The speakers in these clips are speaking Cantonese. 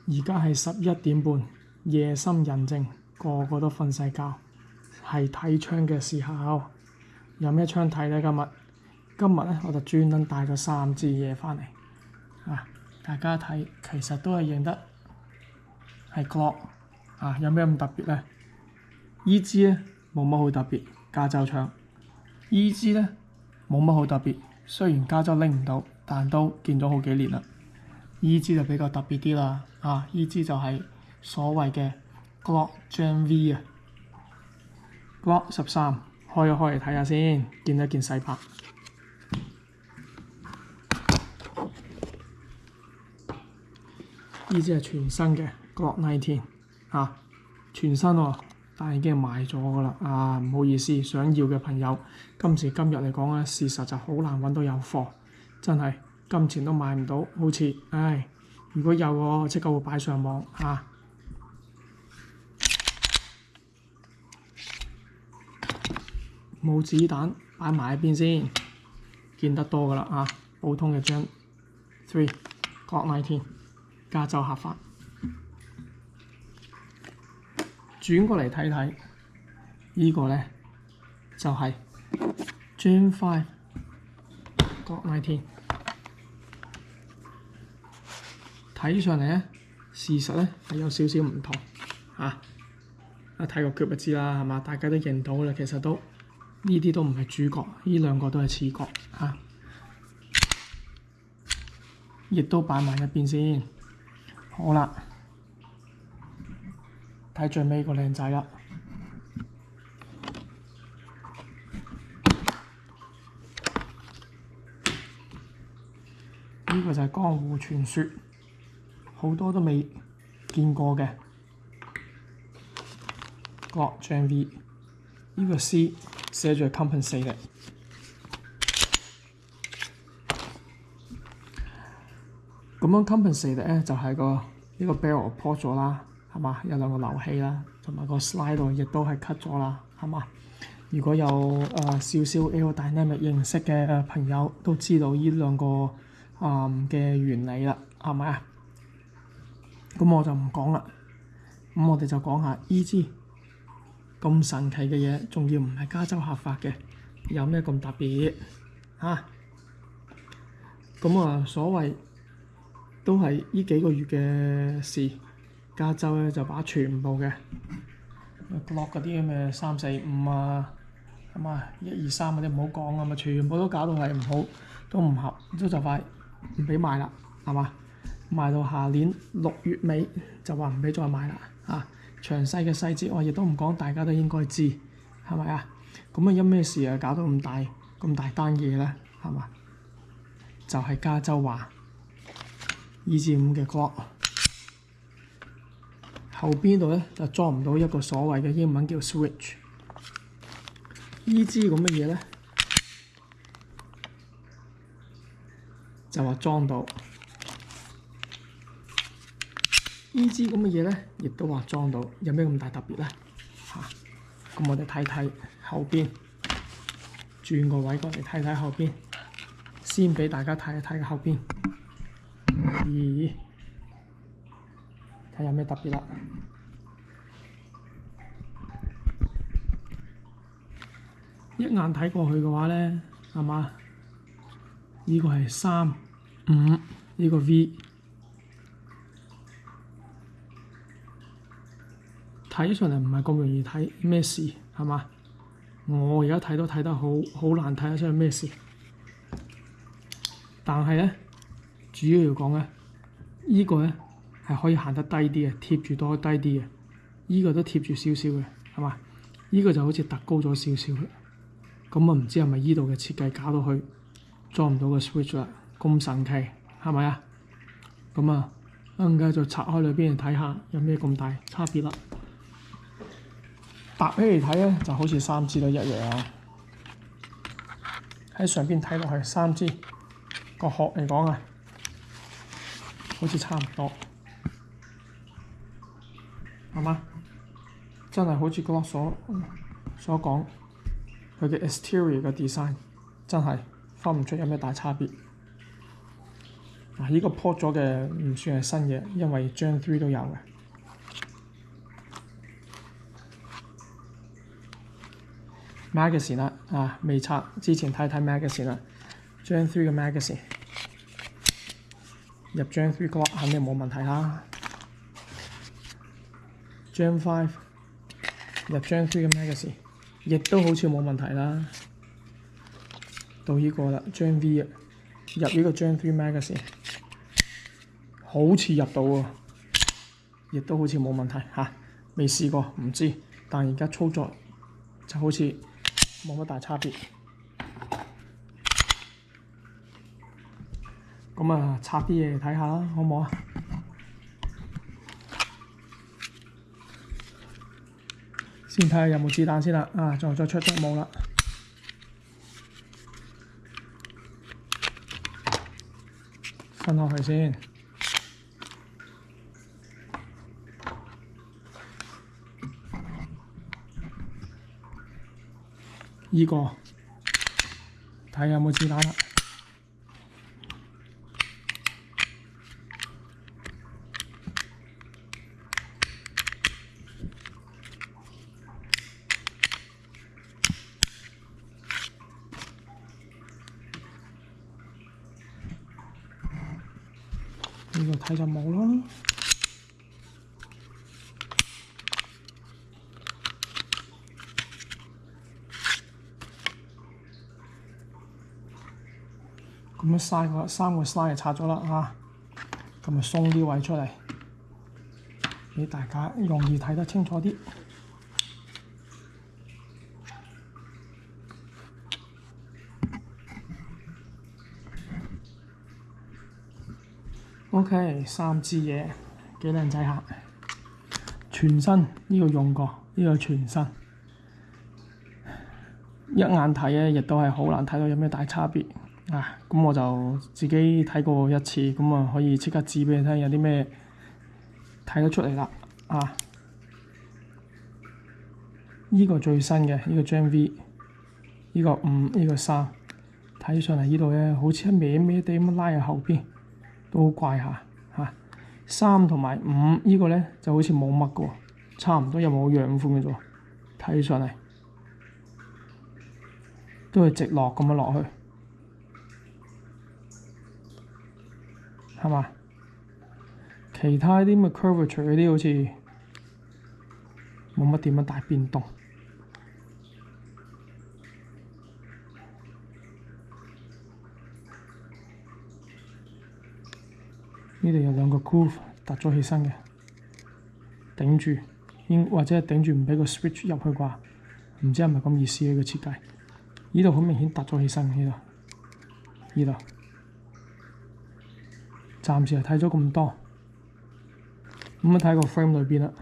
而家係11點半，夜深人靜，個個都瞓晒覺，係睇槍嘅時候。有咩槍睇呢？今日呢，我就專登帶咗3支嘢翻嚟。大家睇，其實都係認得係 Glock。有咩咁特別呢？依支呢冇乜好特別，加州槍。依支呢冇乜好特別，雖然加州拎唔到，但都見咗好幾年啦。依支就比較特別啲啦。依支就係所謂嘅 Glock Gen V Glock 13，開一開嚟睇下先，見一見細拍。依支係全新嘅 Glock 19，全新喎，但已經賣咗㗎啦。唔好意思，想要嘅朋友，今時今日嚟講咧，事實就好難揾到有貨，真係金錢都買唔到，好似如果有我即刻會擺上網。冇子彈，擺埋一邊先，見得多㗎啦。普通嘅 Gen 3 Glock 19，加州合法。轉過嚟睇睇，呢個呢就係 Gen 5 Glock 19。睇上嚟呢，事實呢係有少少唔同。睇個腳就知啦，係嘛？大家都認到啦，其實都呢啲都唔係主角，呢兩個都係次角。亦都擺埋一邊先。好啦，睇最尾個靚仔啦。呢個就係江湖傳說，好多都未見過嘅 Glock Gen V。呢個 C 寫住係 compensated。咁樣 compensated 咧就係呢個 barrel 破咗啦，係嘛？有兩個漏氣啦，同埋個 slide 度亦都係 cut 咗啦，係嘛？如果有少少 aerodynamic 認識嘅朋友都知道呢兩個嘅原理啦，係咪啊？咁我就唔講啦。咁我哋就講下依支咁神奇嘅嘢，仲要唔係加州合法嘅，有咩咁特別？咁所謂都係呢幾個月嘅事。加州咧就把全部嘅 Glock 嗰啲咁嘅3、4、5係嘛，1、2、3嗰啲唔好講啊嘛，全部都搞到係唔好，都唔合，都就快唔俾賣啦，係嘛？賣到下年6月尾就話唔俾再賣啦。詳細嘅細節我亦都唔講，大家都應該知，係咪啊？咁因咩事搞到咁大單嘢咧？係嘛？就係加州話2至5嘅 Glock 後邊度咧就裝唔到一個所謂嘅英文叫 switch。依支咁嘅嘢咧就話裝到，依支咁嘅嘢咧亦都話裝到，有咩咁大特別咧？咁我哋睇睇後邊，轉個位過嚟睇睇後邊，先俾大家睇一睇後邊。咦？睇有咩特別啦？一眼睇過去嘅話咧，係嘛？呢個係3、5，呢個 V。睇上嚟唔係咁容易睇，咩事係嘛？我而家睇都睇得好難睇得出係咩事。但係咧，主要嚟講咧，呢個咧係可以行得低啲嘅，貼住多低啲嘅。呢個都貼住少少嘅，係嘛？呢個就好似突高咗少少嘅。咁唔知係咪呢度嘅設計搞到佢裝唔到個 switch 啦？咁神奇係咪啊？咁陣間就拆開裏邊嚟睇下有咩咁大差別啦。搭起嚟睇咧，就好似3支都一樣。喺上邊睇落去3支個殼嚟講好似差唔多，係嘛？真係好似Glock所講，佢嘅 exterior 嘅 design 真係分唔出有咩大差別。嗱，呢個 port 咗嘅唔算係新嘢，因為 Gen 3都有嘅。magazine 啦，未拆之前睇 magazine 啦 ，Gen 3嘅 magazine 入 Gen 3 嘅話肯定冇問題啦。Gen 5入 Gen 3嘅 magazine 亦都好似冇問題啦。到呢個啦 Gen V 啊，入呢個 Gen 3 magazine 好似入到喎，亦都好似冇問題嚇。未試過唔知，但而家操作就好似冇乜大差別。咁啊，拆啲嘢嚟睇下啦，好唔好啊？先睇下有冇子彈先啦，再出咗冇啦。分開佢先。依個睇下有冇子彈啦。呢個睇就冇啦。咁樣三個 slide 就拆咗啦咁咪鬆啲位出嚟，俾大家容易睇得清楚啲。OK， 3支嘢幾靚仔下，全新呢個用過，呢個全新，一眼睇咧亦都係好難睇到有咩大差別。咁我就自己睇過一次，咁啊可以即刻指俾你聽有啲咩睇得出嚟啦。呢個最新嘅呢個 Gen V， 呢個5，呢個3，睇上嚟呢度咧好似一歪歪地咁拉喺後邊，都好怪下3同埋5呢個咧就好似冇乜嘅喎，差唔多有冇樣款嘅啫喎，睇上嚟都係直落咁樣落去。係嘛？其他啲咁嘅 curvature 嗰啲好似冇乜點樣大變動。呢度有兩個 groove 突咗起身嘅，頂住，或者係頂住唔俾個 switch 入去啩？唔知係咪咁意思呢個設計？呢度好明顯突咗起身，呢度。暫時係睇咗咁多，咁睇個 frame 裏邊啦。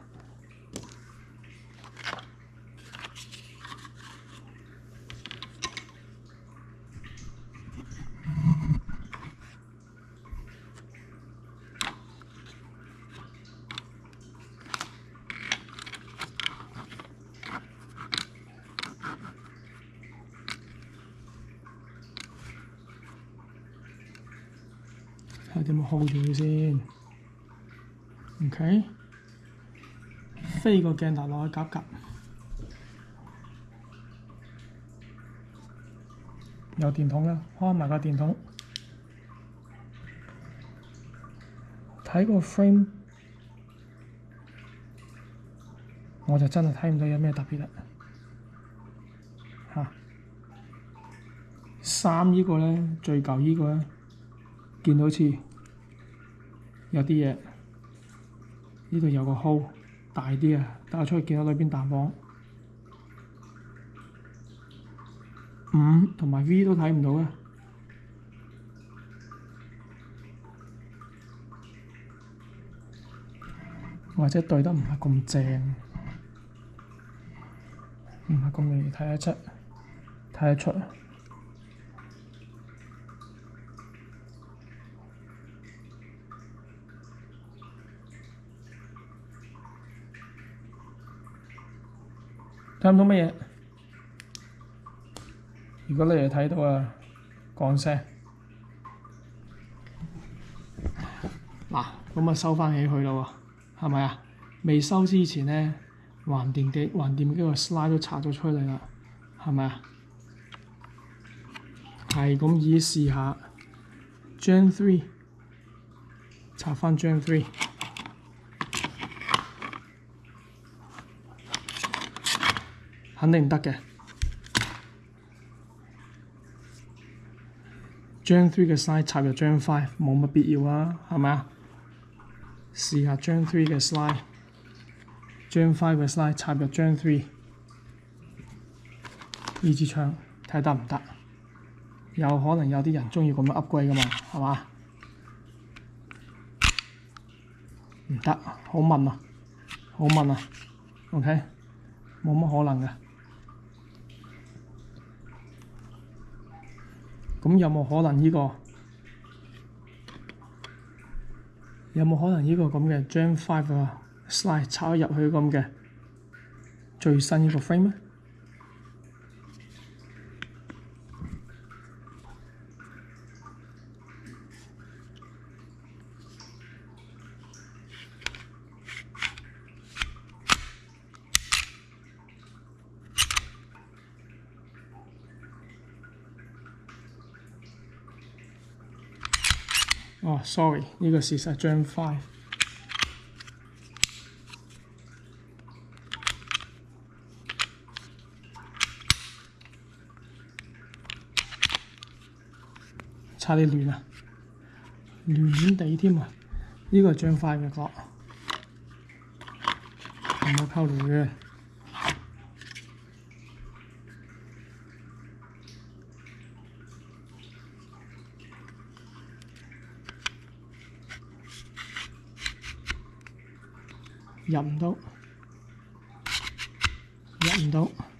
睇下點樣 hold 住佢先 ，OK， 飛個鏡頭落去夾夾，有電筒啦，開埋個電筒，睇個 frame， 我就真係睇唔到有咩特別啦。3呢個咧，最舊呢個咧，見到好似有啲嘢，呢度有個 hole 大啲啊，打出去見到裏邊彈簧。5同埋 V 都睇唔到嘅，或者對得唔係咁正，唔係咁容易睇得出。睇唔到乜嘢？如果你哋睇到啊，講聲。咁啊收翻起佢咯喎，係咪啊？未收之前咧，橫掂幾個 slide 都拆咗出嚟啦，係咪啊？係咁意試下 Gen 3，拆翻 Gen 3，肯定唔得嘅。Gen 3嘅 slide 插入 Gen 5冇乜必要啊，係咪啊？試下 Gen 3嘅 slide。Gen 5嘅 slide 插入 Gen 3呢支槍睇得唔得？有可能有啲人鍾意咁樣 upgrade 噶嘛，係嘛？唔得，好問啊，好問啊 ，OK，冇乜可能嘅。咁有冇可能呢個？有冇可能呢個咁嘅 Gen 5啊 slide 插入去咁嘅最新呢個 frame 咧？哦，sorry，呢個事實 Gen 5。差啲亂啊，亂地添啊！呢個係Gen 5嘅角，有冇溝亂？入唔到，入唔到。